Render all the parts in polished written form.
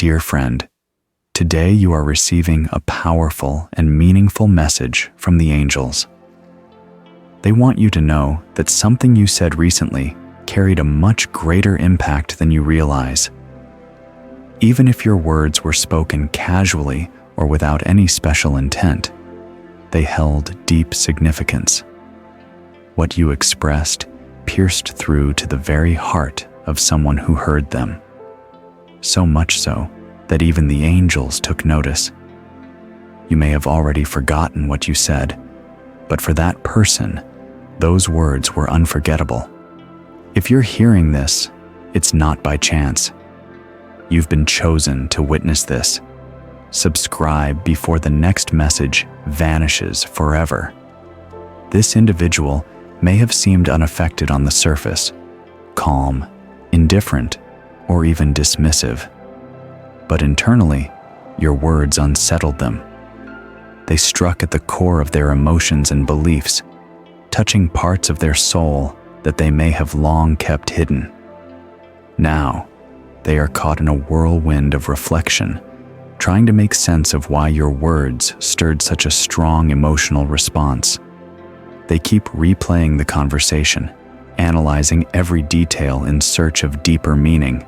Dear friend, today you are receiving a powerful and meaningful message from the angels. They want you to know that something you said recently carried a much greater impact than you realize. Even if your words were spoken casually or without any special intent, they held deep significance. What you expressed pierced through to the very heart of someone who heard them. So much so that even the angels took notice. You may have already forgotten what you said, but for that person, those words were unforgettable. If you're hearing this, it's not by chance. You've been chosen to witness this. Subscribe before the next message vanishes forever. This individual may have seemed unaffected on the surface, calm, indifferent, or even dismissive. But internally, your words unsettled them. They struck at the core of their emotions and beliefs, touching parts of their soul that they may have long kept hidden. Now, they are caught in a whirlwind of reflection, trying to make sense of why your words stirred such a strong emotional response. They keep replaying the conversation, analyzing every detail in search of deeper meaning.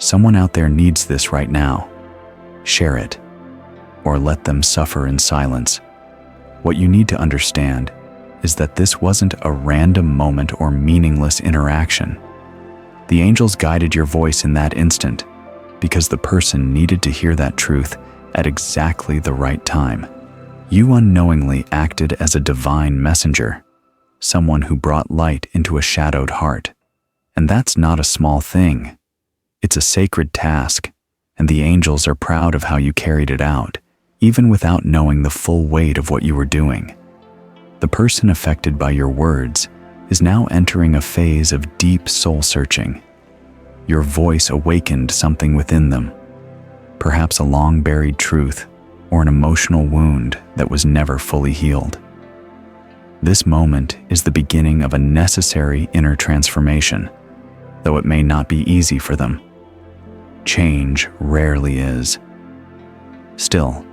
Someone out there needs this right now. Share it, or let them suffer in silence. What you need to understand is that this wasn't a random moment or meaningless interaction. The angels guided your voice in that instant because the person needed to hear that truth at exactly the right time. You unknowingly acted as a divine messenger, someone who brought light into a shadowed heart. And that's not a small thing. It's a sacred task, and the angels are proud of how you carried it out, even without knowing the full weight of what you were doing. The person affected by your words is now entering a phase of deep soul-searching. Your voice awakened something within them, perhaps a long-buried truth or an emotional wound that was never fully healed. This moment is the beginning of a necessary inner transformation, though it may not be easy for them. Change rarely is. Still,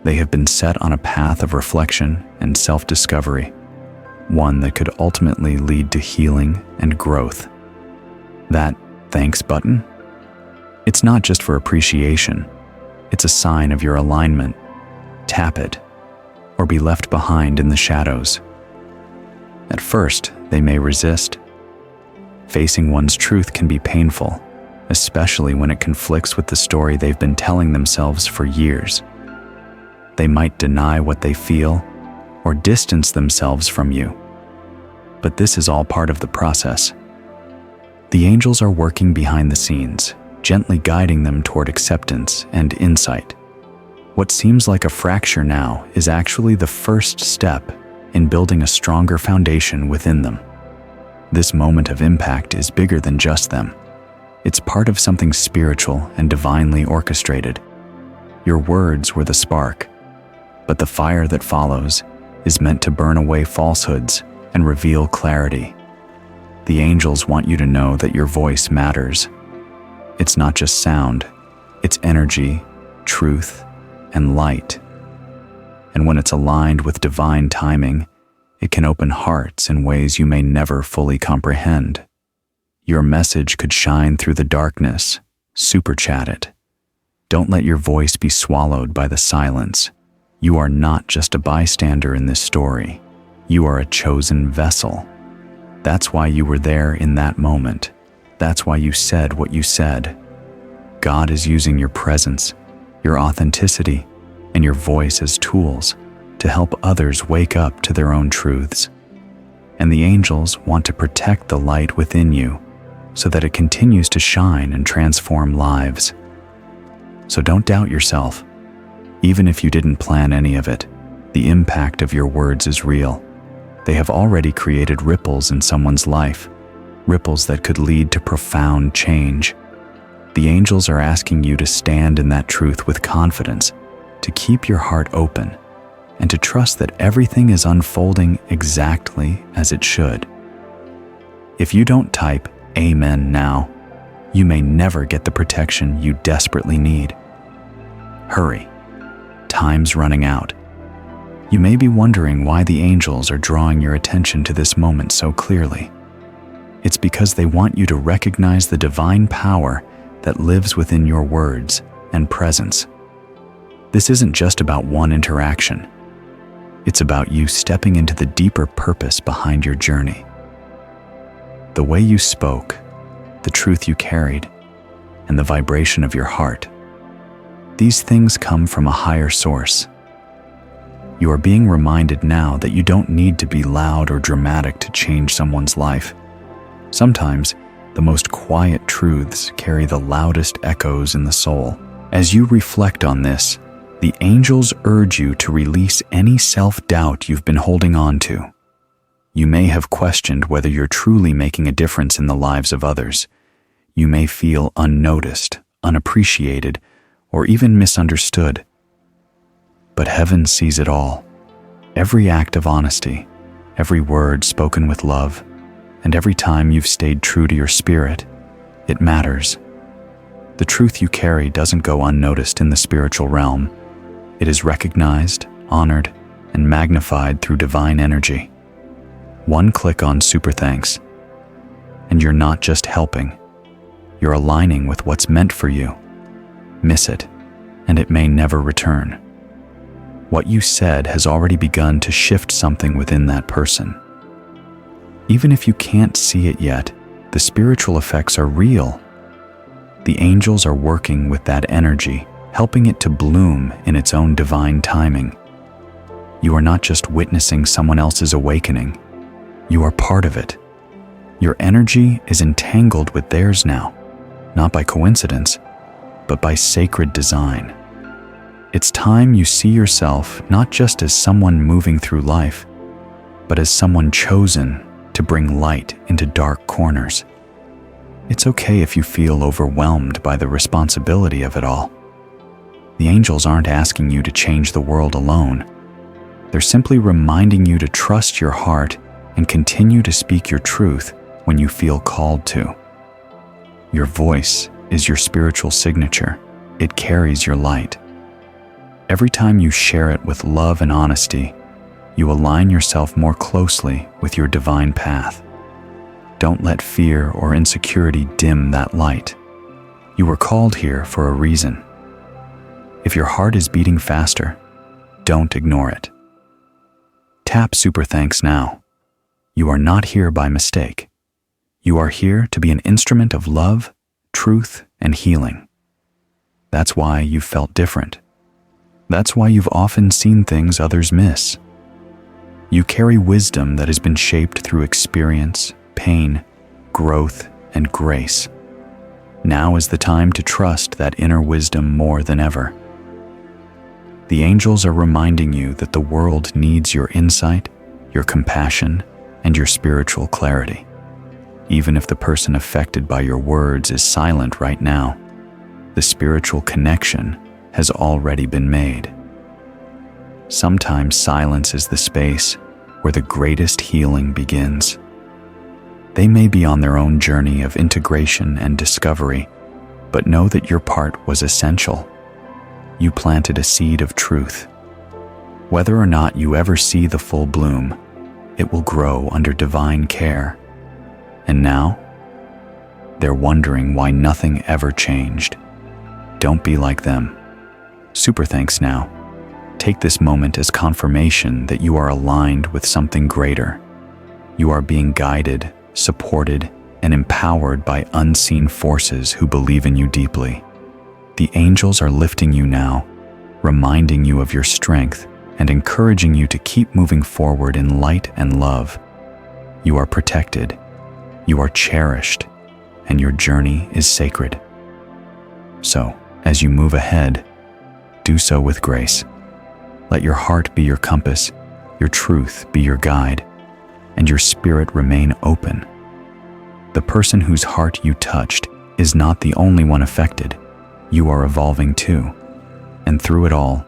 they have been set on a path of reflection and self-discovery, one that could ultimately lead to healing and growth. That thanks button? It's not just for appreciation. It's a sign of your alignment. Tap it, or be left behind in the shadows. At first, they may resist. Facing one's truth can be painful, especially when it conflicts with the story they've been telling themselves for years. They might deny what they feel or distance themselves from you. But this is all part of the process. The angels are working behind the scenes, gently guiding them toward acceptance and insight. What seems like a fracture now is actually the first step in building a stronger foundation within them. This moment of impact is bigger than just them. It's part of something spiritual and divinely orchestrated. Your words were the spark, but the fire that follows is meant to burn away falsehoods and reveal clarity. The angels want you to know that your voice matters. It's not just sound, it's energy, truth, and light. And when it's aligned with divine timing, it can open hearts in ways you may never fully comprehend. Your message could shine through the darkness. Super chat it. Don't let your voice be swallowed by the silence. You are not just a bystander in this story. You are a chosen vessel. That's why you were there in that moment. That's why you said what you said. God is using your presence, your authenticity, and your voice as tools to help others wake up to their own truths. And the angels want to protect the light within you so that it continues to shine and transform lives. So don't doubt yourself. Even if you didn't plan any of it, the impact of your words is real. They have already created ripples in someone's life, ripples that could lead to profound change. The angels are asking you to stand in that truth with confidence, to keep your heart open, and to trust that everything is unfolding exactly as it should. If you don't type Amen now, you may never get the protection you desperately need. Hurry. Time's running out. You may be wondering why the angels are drawing your attention to this moment so clearly. It's because they want you to recognize the divine power that lives within your words and presence. This isn't just about one interaction. It's about you stepping into the deeper purpose behind your journey. The way you spoke, the truth you carried, and the vibration of your heart. These things come from a higher source. You are being reminded now that you don't need to be loud or dramatic to change someone's life. Sometimes, the most quiet truths carry the loudest echoes in the soul. As you reflect on this, the angels urge you to release any self-doubt you've been holding on to. You may have questioned whether you're truly making a difference in the lives of others. You may feel unnoticed, unappreciated, or even misunderstood. But heaven sees it all. Every act of honesty, every word spoken with love, and every time you've stayed true to your spirit, it matters. The truth you carry doesn't go unnoticed in the spiritual realm. It is recognized, honored, and magnified through divine energy. One click on Super Thanks, and you're not just helping, you're aligning with what's meant for you. Miss it, and it may never return. What you said has already begun to shift something within that person. Even if you can't see it yet, the spiritual effects are real. The angels are working with that energy, helping it to bloom in its own divine timing. You are not just witnessing someone else's awakening. You are part of it. Your energy is entangled with theirs now, not by coincidence, but by sacred design. It's time you see yourself not just as someone moving through life, but as someone chosen to bring light into dark corners. It's okay if you feel overwhelmed by the responsibility of it all. The angels aren't asking you to change the world alone. They're simply reminding you to trust your heart and continue to speak your truth when you feel called to. Your voice is your spiritual signature. It carries your light. Every time you share it with love and honesty, you align yourself more closely with your divine path. Don't let fear or insecurity dim that light. You were called here for a reason. If your heart is beating faster, don't ignore it. Tap Super Thanks now. You are not here by mistake. You are here to be an instrument of love, truth, and healing. That's why you've felt different. That's why you've often seen things others miss. You carry wisdom that has been shaped through experience, pain, growth, and grace. Now is the time to trust that inner wisdom more than ever. The angels are reminding you that the world needs your insight, your compassion, and your spiritual clarity. Even if the person affected by your words is silent right now, the spiritual connection has already been made. Sometimes silence is the space where the greatest healing begins. They may be on their own journey of integration and discovery, but know that your part was essential. You planted a seed of truth. Whether or not you ever see the full bloom, it will grow under divine care. And now, they're wondering why nothing ever changed. Don't be like them. Super thanks now. Take this moment as confirmation that you are aligned with something greater. You are being guided, supported, and empowered by unseen forces who believe in you deeply. The angels are lifting you now, reminding you of your strength and encouraging you to keep moving forward in light and love. You are protected, you are cherished, and your journey is sacred. So, as you move ahead, do so with grace. Let your heart be your compass, your truth be your guide, and your spirit remain open. The person whose heart you touched is not the only one affected. You are evolving too. And through it all,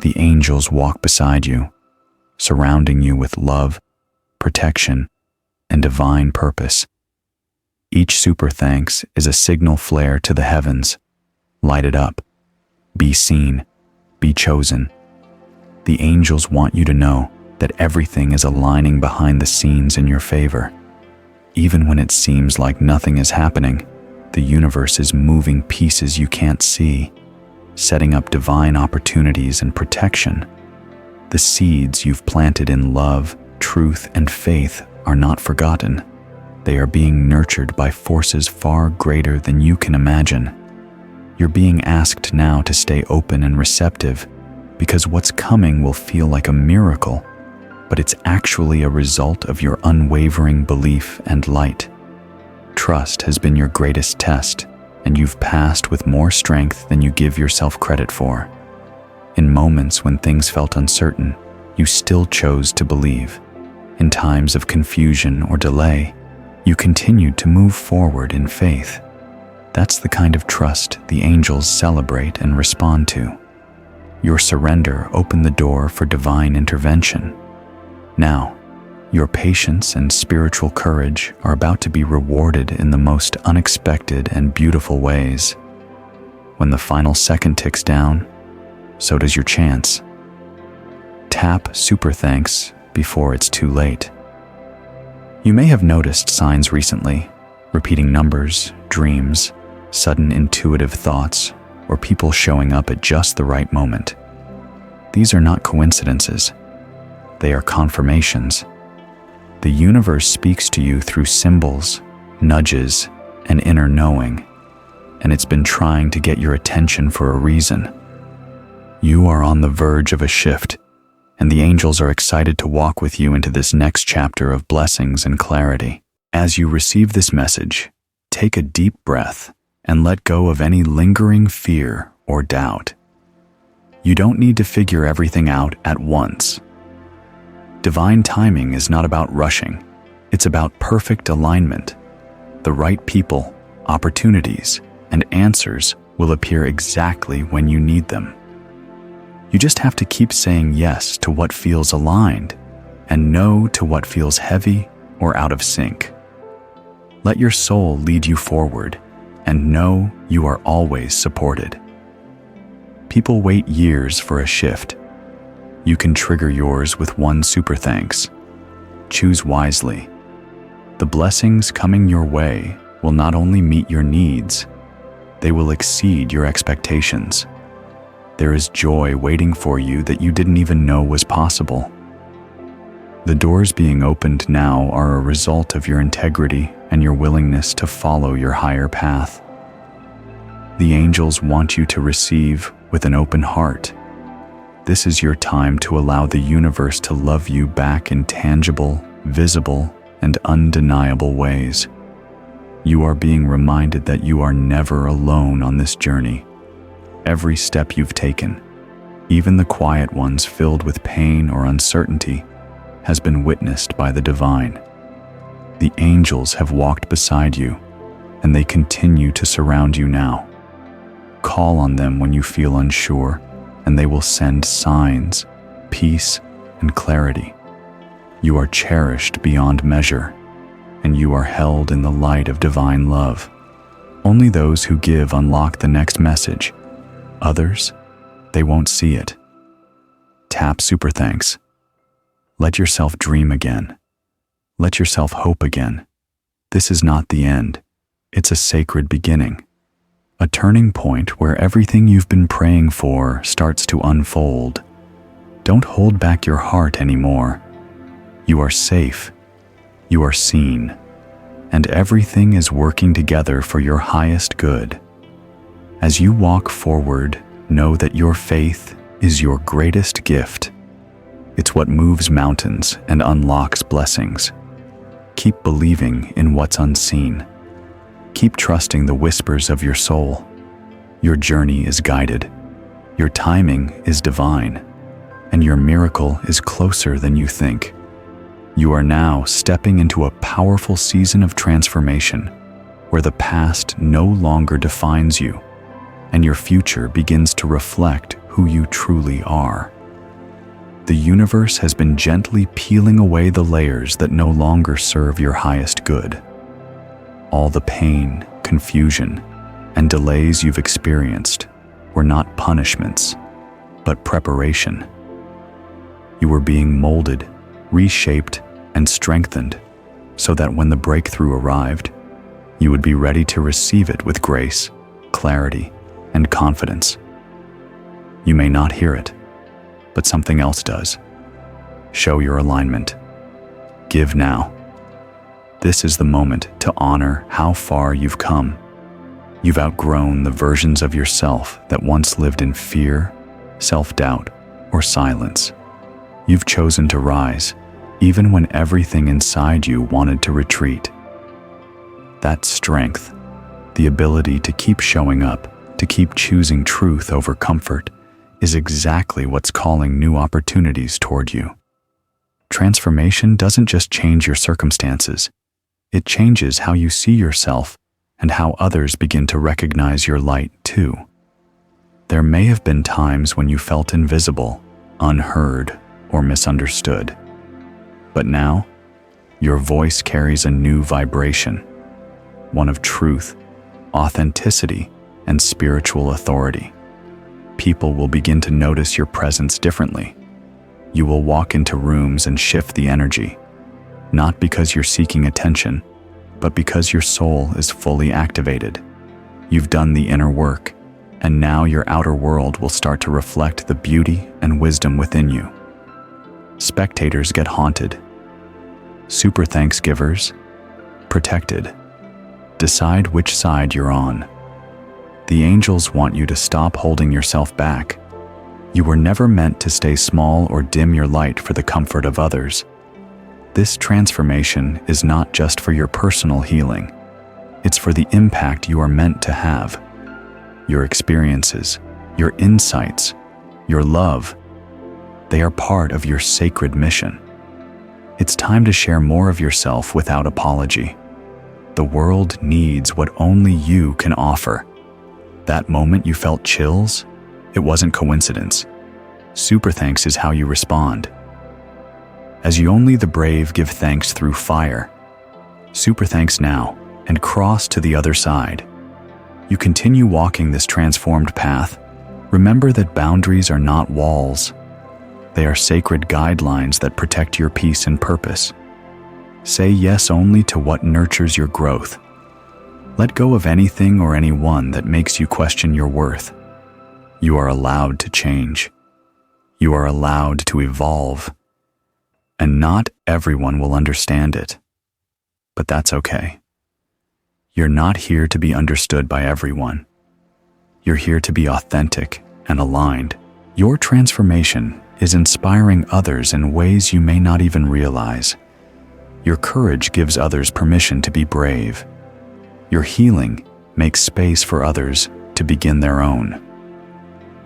the angels walk beside you, surrounding you with love, protection, and divine purpose. Each super thanks is a signal flare to the heavens. Light it up. Be seen. Be chosen. The angels want you to know that everything is aligning behind the scenes in your favor. Even when it seems like nothing is happening, the universe is moving pieces you can't see, setting up divine opportunities and protection. The seeds you've planted in love, truth, and faith are not forgotten. They are being nurtured by forces far greater than you can imagine. You're being asked now to stay open and receptive, because what's coming will feel like a miracle, but it's actually a result of your unwavering belief and light. Trust has been your greatest test, and you've passed with more strength than you give yourself credit for. In moments when things felt uncertain, you still chose to believe. In times of confusion or delay, you continued to move forward in faith. That's the kind of trust the angels celebrate and respond to. Your surrender opened the door for divine intervention. Now, your patience and spiritual courage are about to be rewarded in the most unexpected and beautiful ways. When the final second ticks down, so does your chance. Tap super thanks before it's too late. You may have noticed signs recently, repeating numbers, dreams, sudden intuitive thoughts, or people showing up at just the right moment. These are not coincidences. They are confirmations. The universe speaks to you through symbols, nudges, and inner knowing, and it's been trying to get your attention for a reason. You are on the verge of a shift, and the angels are excited to walk with you into this next chapter of blessings and clarity. As you receive this message, take a deep breath and let go of any lingering fear or doubt. You don't need to figure everything out at once. Divine timing is not about rushing. It's about perfect alignment. The right people, opportunities, and answers will appear exactly when you need them. You just have to keep saying yes to what feels aligned and no to what feels heavy or out of sync. Let your soul lead you forward, and know you are always supported. People wait years for a shift. You can trigger yours with one super thanks. Choose wisely. The blessings coming your way will not only meet your needs, they will exceed your expectations. There is joy waiting for you that you didn't even know was possible. The doors being opened now are a result of your integrity and your willingness to follow your higher path. The angels want you to receive with an open heart. This is your time to allow the universe to love you back in tangible, visible, and undeniable ways. You are being reminded that you are never alone on this journey. Every step you've taken, even the quiet ones filled with pain or uncertainty, has been witnessed by the divine. The angels have walked beside you, and they continue to surround you now. Call on them when you feel unsure, and they will send signs, peace, and clarity. You are cherished beyond measure, and you are held in the light of divine love. Only those who give unlock the next message. Others, they won't see it. Tap super thanks. Let yourself dream again. Let yourself hope again. This is not the end. It's a sacred beginning. A turning point where everything you've been praying for starts to unfold. Don't hold back your heart anymore. You are safe. You are seen. And everything is working together for your highest good. As you walk forward, know that your faith is your greatest gift. It's what moves mountains and unlocks blessings. Keep believing in what's unseen. Keep trusting the whispers of your soul. Your journey is guided. Your timing is divine. And your miracle is closer than you think. You are now stepping into a powerful season of transformation, where the past no longer defines you, and your future begins to reflect who you truly are. The universe has been gently peeling away the layers that no longer serve your highest good. All the pain, confusion, and delays you've experienced were not punishments, but preparation. You were being molded, reshaped, and strengthened so that when the breakthrough arrived, you would be ready to receive it with grace, clarity, and confidence. You may not hear it, but something else does. Show your alignment. Give now. This is the moment to honor how far you've come. You've outgrown the versions of yourself that once lived in fear, self-doubt, or silence. You've chosen to rise, even when everything inside you wanted to retreat. That strength, the ability to keep showing up, to keep choosing truth over comfort, is exactly what's calling new opportunities toward you. Transformation doesn't just change your circumstances. It changes how you see yourself and how others begin to recognize your light too. There may have been times when you felt invisible, unheard, or misunderstood. But now, your voice carries a new vibration, one of truth, authenticity, and spiritual authority. People will begin to notice your presence differently. You will walk into rooms and shift the energy, not because you're seeking attention, but because your soul is fully activated. You've done the inner work, and now your outer world will start to reflect the beauty and wisdom within you. Spectators get haunted. Super thanksgivers, protected. Decide which side you're on. The angels want you to stop holding yourself back. You were never meant to stay small or dim your light for the comfort of others. This transformation is not just for your personal healing. It's for the impact you are meant to have. Your experiences, your insights, your love, they are part of your sacred mission. It's time to share more of yourself without apology. The world needs what only you can offer. That moment you felt chills, it wasn't coincidence. Super thanks is how you respond. As you only the brave give thanks through fire, super thanks now and cross to the other side. You continue walking this transformed path. Remember that boundaries are not walls. They are sacred guidelines that protect your peace and purpose. Say yes only to what nurtures your growth. Let go of anything or anyone that makes you question your worth. You are allowed to change. You are allowed to evolve. And not everyone will understand it. But that's okay. You're not here to be understood by everyone. You're here to be authentic and aligned. Your transformation is inspiring others in ways you may not even realize. Your courage gives others permission to be brave. Your healing makes space for others to begin their own.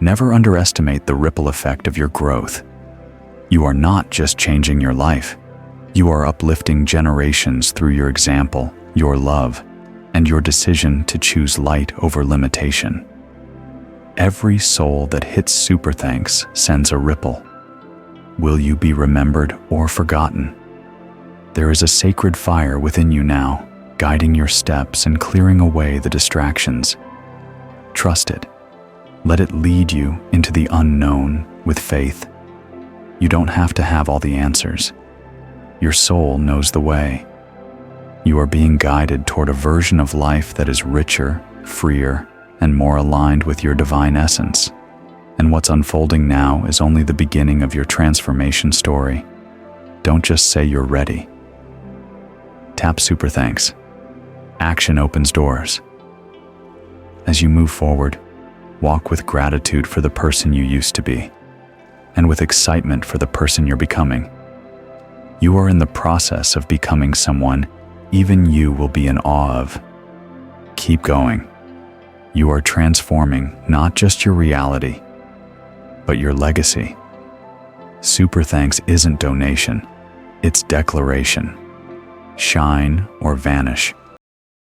Never underestimate the ripple effect of your growth. You are not just changing your life. You are uplifting generations through your example, your love, and your decision to choose light over limitation. Every soul that hits super thanks sends a ripple. Will you be remembered or forgotten? There is a sacred fire within you now, guiding your steps and clearing away the distractions. Trust it. Let it lead you into the unknown with faith. You don't have to have all the answers. Your soul knows the way. You are being guided toward a version of life that is richer, freer, and more aligned with your divine essence. And what's unfolding now is only the beginning of your transformation story. Don't just say you're ready. Tap super thanks. Action opens doors. As you move forward, walk with gratitude for the person you used to be, and with excitement for the person you're becoming. You are in the process of becoming someone even you will be in awe of. Keep going. You are transforming not just your reality, but your legacy. Super thanks isn't donation, it's declaration. Shine or vanish.